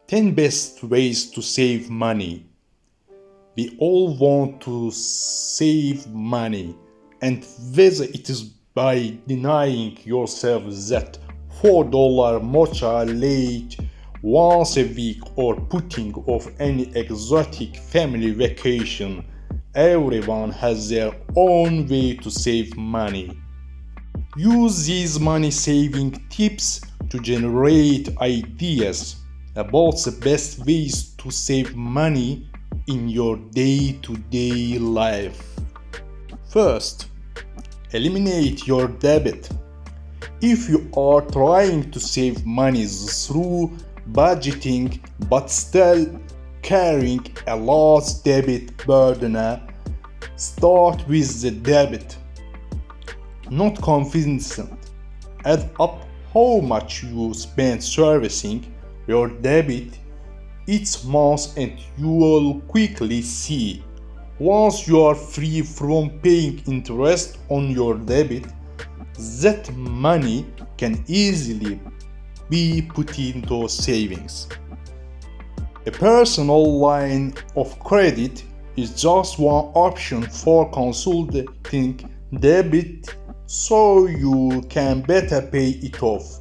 10 best ways to save money. We all want to save money, and whether it is by denying yourself that $4 mocha late once a week or putting off any exotic family vacation, everyone has their own way to save money. Use these money saving tips to generate ideas about the best ways to save money in your day-to-day life. First, eliminate your debt. If you are trying to save money through budgeting but still carrying a large debit burden, start with the debit. Not convincing. Add up how much you spend servicing your debit each month and you will quickly see, once you are free from paying interest on your debit, that money can easily be put into savings. A personal line of credit is just one option for consolidating debit so you can better pay it off.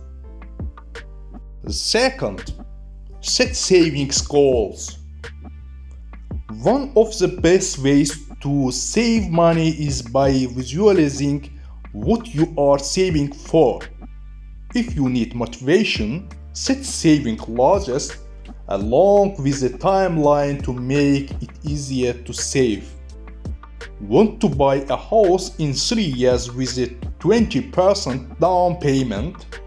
Second, set savings goals. One of the best ways to save money is by visualizing what you are saving for. If you need motivation, set saving goals along with a timeline to make it easier to save. Want to buy a house in 3 years with a 20% down payment?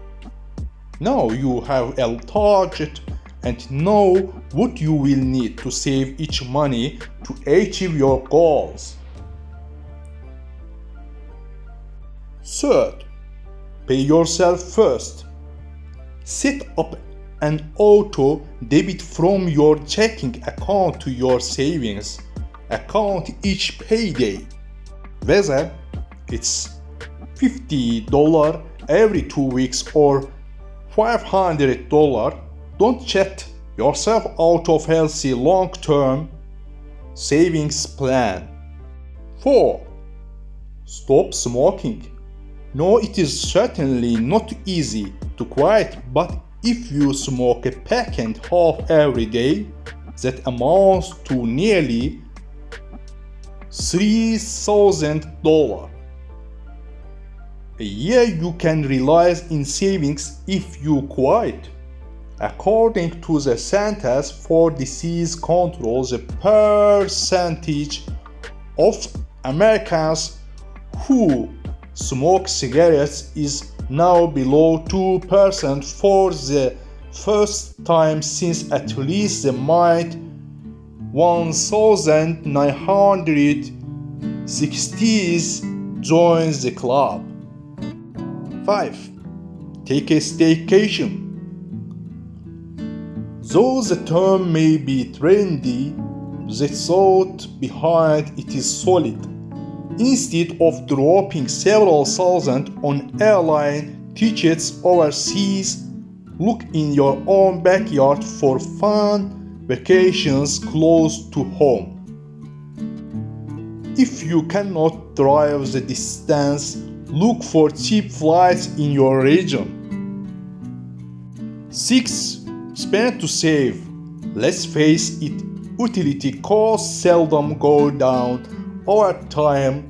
Now you have a target and know what you will need to save each money to achieve your goals. Third, pay yourself first. Set up an auto debit from your checking account to your savings account each payday. Whether it's $50 every 2 weeks or $500, don't cheat yourself out of healthy long-term savings plan. 4. Stop smoking. No, it is certainly not easy to quit, but if you smoke a pack and half every day, that amounts to nearly $3,000 a year you can realize in savings if you quit. According to the Centers for Disease Control, the percentage of Americans who smoke cigarettes is now below 2% for the first time since at least the mid-1960s joined the club. 5. Take a staycation. Though the term may be trendy, the thought behind it is solid. Instead of dropping several thousand on airline tickets overseas, look in your own backyard for fun vacations close to home. If you cannot drive the distance, look for cheap flights in your region. 6. Spend to save. Let's face it, utility costs seldom go down over time,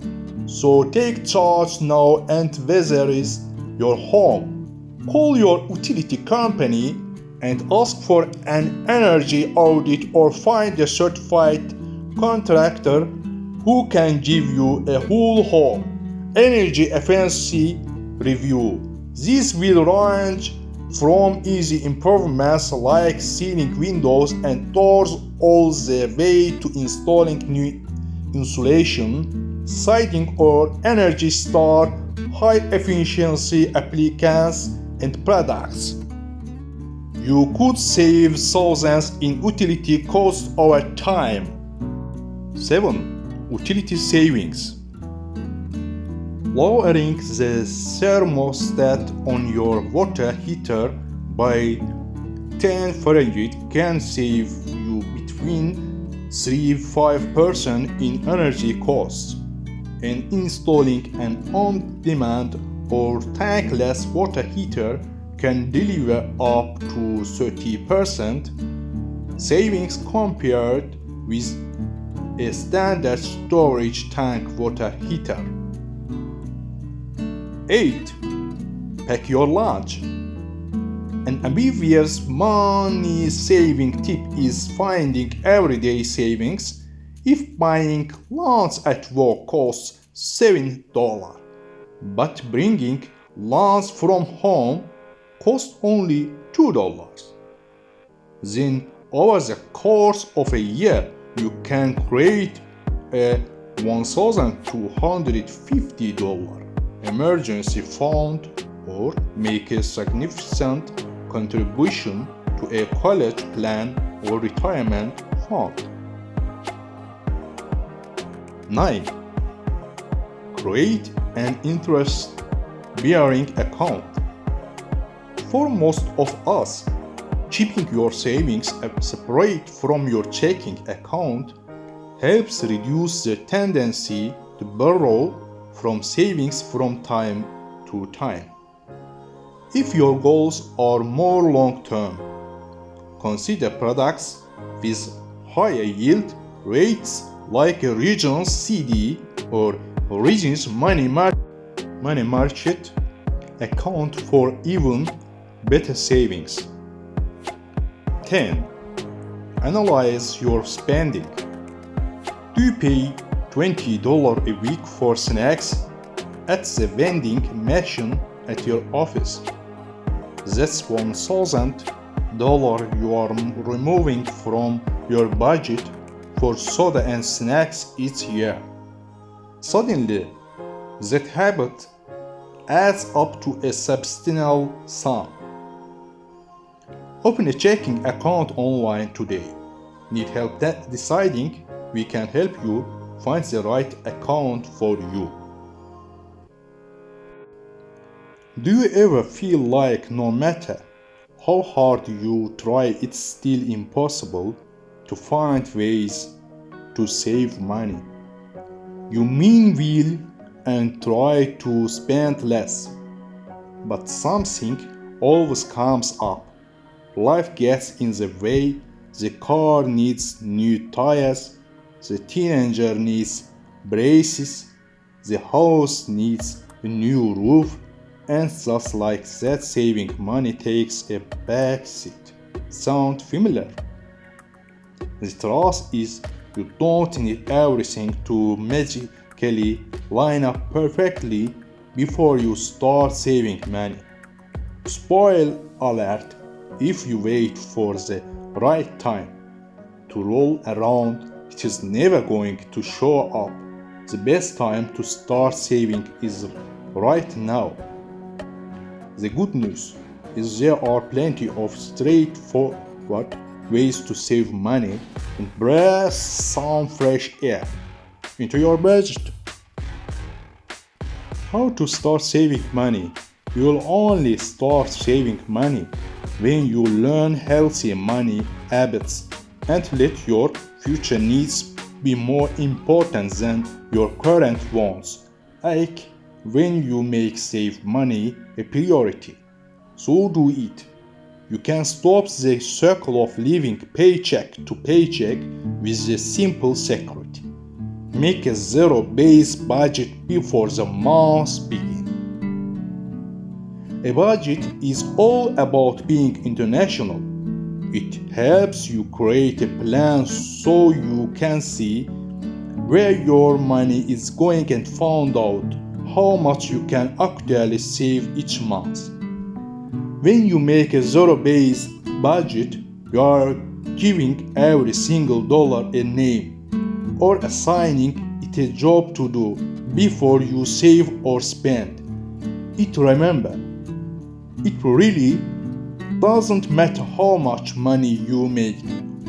so take charge now and whether it's your home. Call your utility company and ask for an energy audit or find a certified contractor who can give you a whole home energy efficiency review. This will range from easy improvements like sealing windows and doors all the way to installing new insulation, siding or Energy Star high efficiency applicants and products. You could save thousands in utility costs over time. 7. Utility savings. Lowering the thermostat on your water heater by 10 Fahrenheit can save you between 3–5% in energy costs, and installing an on-demand or tankless water heater can deliver up to 30% savings compared with a standard storage tank water heater. 8. Pack your lunch. An obvious money-saving tip is finding everyday savings. If buying lunch at work costs $7, but bringing lunch from home costs only $2, then over the course of a year you can create a $1,250 emergency fund or make a significant contribution to a college plan or retirement fund. 9. Create an interest-bearing account. For most of us, keeping your savings separate from your checking account helps reduce the tendency to borrow from savings from time to time. If your goals are more long-term, consider products with higher yield rates like a Regions CD or Regions money market account for even better savings. 10. Analyze your spending. Do you pay $20 a week for snacks at the vending machine at your office? That's $1,000 you are removing from your budget for soda and snacks each year. Suddenly, that habit adds up to a substantial sum. Open a checking account online today. Need help deciding? We can help you find the right account for you. Do you ever feel like no matter how hard you try, it's still impossible to find ways to save money? You meanwhile and try to spend less, but something always comes up. Life gets in the way. The car needs new tires, the teenager needs braces, the house needs a new roof, and just like that, saving money takes a backseat. Sound familiar? The truth is, you don't need everything to magically line up perfectly before you start saving money. Spoiler alert, if you wait for the right time to roll around, it is never going to show up. The best time to start saving is right now. The good news is there are plenty of straightforward ways to save money and breathe some fresh air into your budget. How to start saving money? You will only start saving money when you learn healthy money habits and let your future needs be more important than your current wants, like when you make save money a priority. So do it. You can stop the circle of living paycheck to paycheck with a simple secret. Make a zero-based budget before the month begins. A budget is all about being international. It helps you create a plan so you can see where your money is going and find out how much you can actually save each month. When you make a zero-based budget, you are giving every single dollar a name or assigning it a job to do before you save or spend. Remember, it really doesn't matter how much money you make.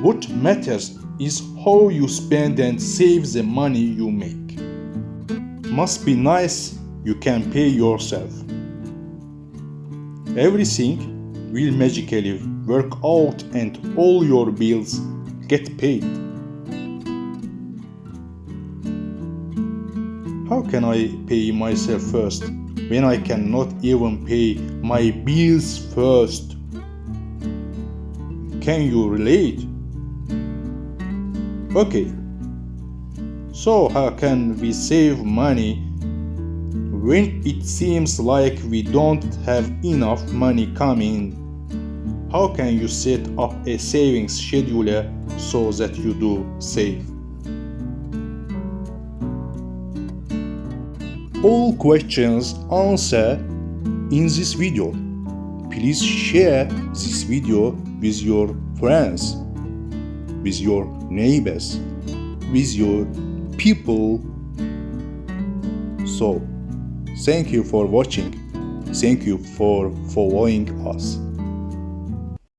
What matters is how you spend and save the money you make. Must be nice you can pay yourself. Everything will magically work out and all your bills get paid. How can I pay myself first when I cannot even pay my bills first? Can you relate? Okay, so how can we save money when it seems like we don't have enough money coming? How can you set up a savings schedule so that you do save? All questions answered in this video. Please share this video with your friends, with your neighbors, with your people. So, thank you for watching. Thank you for following us.